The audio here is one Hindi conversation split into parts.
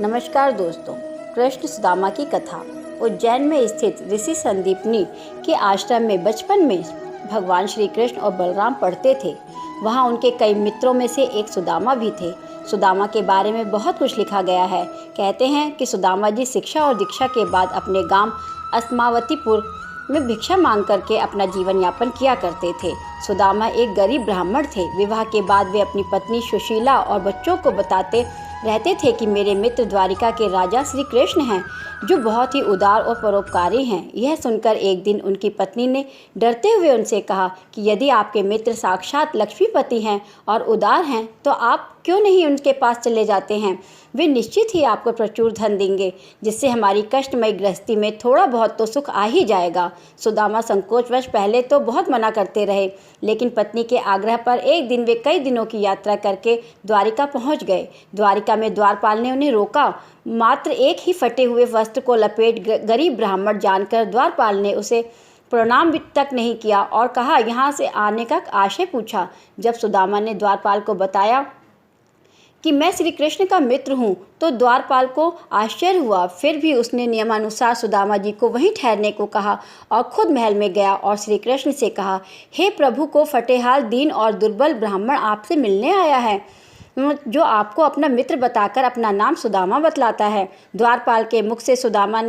नमस्कार दोस्तों, कृष्ण सुदामा की कथा। उज्जैन में स्थित ऋषि संदीपनी के आश्रम में बचपन में भगवान श्री कृष्ण और बलराम पढ़ते थे। वहाँ उनके कई मित्रों में से एक सुदामा भी थे। सुदामा के बारे में बहुत कुछ लिखा गया है। कहते हैं कि सुदामा जी शिक्षा और दीक्षा के बाद अपने गांव अस्मावतीपुर में भिक्षा मांग करके अपना जीवन यापन किया करते थे। सुदामा एक गरीब ब्राह्मण थे। विवाह के बाद वे अपनी पत्नी सुशीला और बच्चों को बताते रहते थे कि मेरे मित्र द्वारिका के राजा श्री कृष्ण हैं, जो बहुत ही उदार और परोपकारी हैं। यह सुनकर एक दिन उनकी पत्नी ने डरते हुए उनसे कहा कि यदि आपके मित्र साक्षात लक्ष्मीपति हैं और उदार हैं तो आप क्यों नहीं उनके पास चले जाते हैं। वे निश्चित ही आपको प्रचुर धन देंगे, जिससे हमारी कष्टमयी गृहस्थी में थोड़ा बहुत तो सुख आ ही जाएगा। सुदामा संकोचवश पहले तो बहुत मना करते रहे, लेकिन पत्नी के आग्रह पर एक दिन वे कई दिनों की यात्रा करके द्वारिका पहुंच गए। द्वारिका में द्वारपाल ने उन्हें रोका। मात्र एक ही फटे हुए वस्त्र को लपेट गरीब ब्राह्मण जानकर द्वारपाल ने उसे प्रणाम भी तक नहीं किया और कहा, यहाँ से आने का आशय पूछा। जब सुदामा ने द्वारपाल को बताया कि मैं श्री कृष्ण का मित्र हूँ, तो द्वारपाल को आश्चर्य हुआ। फिर भी उसने नियमानुसार सुदामा जी को वहीं ठहरने को कहा और खुद महल में गया और श्री कृष्ण से कहा, हे प्रभु, को फटेहाल दीन और दुर्बल ब्राह्मण आपसे मिलने आया है, जो आपको अपना मित्र बताकर अपना नाम सुदामा बतलाता है। द्वारपाल के मुख से सुदामा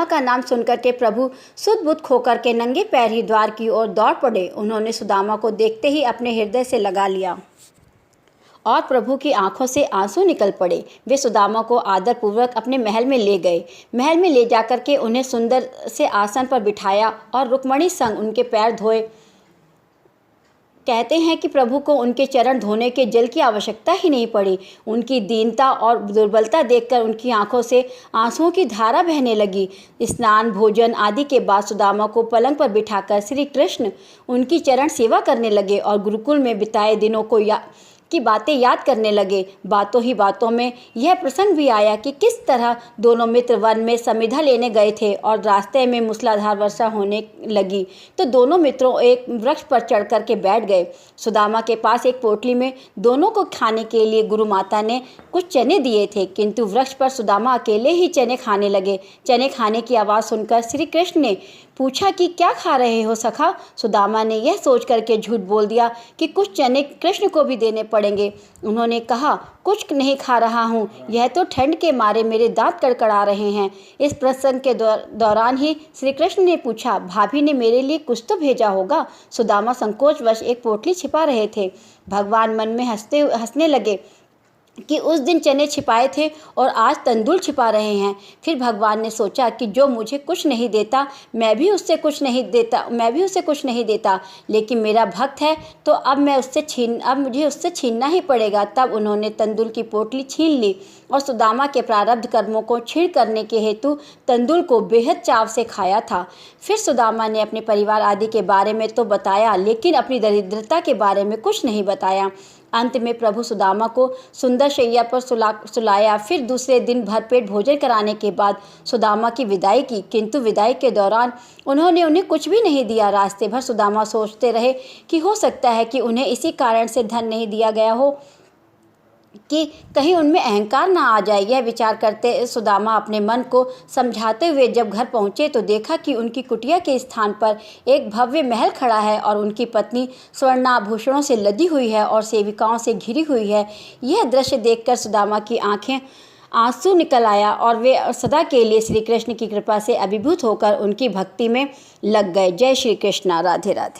का नाम सुनकर के प्रभु सुध बुध खोकर के नंगे पैर ही द्वार की ओर दौड़ पड़े। उन्होंने सुदामा को देखते ही अपने हृदय से लगा लिया और प्रभु की आंखों से आंसू निकल पड़े। वे सुदामा को आदरपूर्वक अपने महल में ले गए। महल में ले जाकर के उन्हें सुंदर से आसन पर बिठाया और रुक्मणी संग उनके पैर धोए। कहते हैं कि प्रभु को उनके चरण धोने के जल की आवश्यकता ही नहीं पड़ी। उनकी दीनता और दुर्बलता देखकर उनकी आंखों से आंसुओं की धारा बहने लगी। स्नान भोजन आदि के बाद सुदामा को पलंग पर बिठाकर श्री कृष्ण उनकी चरण सेवा करने लगे और गुरुकुल में बिताए दिनों की बातें याद करने लगे। बातों ही बातों में यह प्रसंग भी आया कि किस तरह दोनों मित्र वन में समिधा लेने गए थे और रास्ते में मूसलाधार वर्षा होने लगी तो दोनों मित्रों एक वृक्ष पर चढ़ कर के बैठ गए। सुदामा के पास एक पोटली में दोनों को खाने के लिए गुरु माता ने कुछ चने दिए थे, किंतु वृक्ष पर सुदामा अकेले ही चने खाने लगे। चने खाने की आवाज़ सुनकर श्री कृष्ण ने पूछा कि क्या खा रहे हो सखा। सुदामा ने यह सोच करके झूठ बोल दिया कि कुछ चने कृष्ण को भी देने पड़ेंगे। उन्होंने कहा, कुछ नहीं खा रहा हूँ, यह तो ठंड के मारे मेरे दांत कड़कड़ा रहे हैं। इस प्रसंग के दौरान ही श्री कृष्ण ने पूछा, भाभी ने मेरे लिए कुछ तो भेजा होगा। सुदामा संकोचवश एक पोटली छिपा रहे थे। भगवान मन में हंसने लगे कि उस दिन चने छिपाए थे और आज तंदूर छिपा रहे हैं। फिर भगवान ने सोचा कि जो मुझे कुछ नहीं देता मैं भी उसे कुछ नहीं देता, लेकिन मेरा भक्त है तो अब मुझे उससे छीनना ही पड़ेगा। तब उन्होंने तंदूर की पोटली छीन ली और सुदामा के प्रारब्ध कर्मों को क्षीण करने के हेतु तंदूर को बेहद चाव से खाया था। फिर सुदामा ने अपने परिवार आदि के बारे में तो बताया, लेकिन अपनी दरिद्रता के बारे में कुछ नहीं बताया। अंत में प्रभु सुदामा को सुंदर शैया पर सुलाया। फिर दूसरे दिन भरपेट भोजन कराने के बाद सुदामा की विदाई की, किंतु विदाई के दौरान उन्होंने उन्हें कुछ भी नहीं दिया। रास्ते भर सुदामा सोचते रहे कि हो सकता है कि उन्हें इसी कारण से धन नहीं दिया गया हो कि कहीं उनमें अहंकार ना आ जाए। यह विचार करते सुदामा अपने मन को समझाते हुए जब घर पहुँचे तो देखा कि उनकी कुटिया के स्थान पर एक भव्य महल खड़ा है और उनकी पत्नी स्वर्णाभूषणों से लदी हुई है और सेविकाओं से घिरी हुई है। यह दृश्य देखकर सुदामा की आंखें आंसू निकल आया और वे सदा के लिए श्री कृष्ण की कृपा से अभिभूत होकर उनकी भक्ति में लग गए। जय श्री कृष्णा। राधे राधे।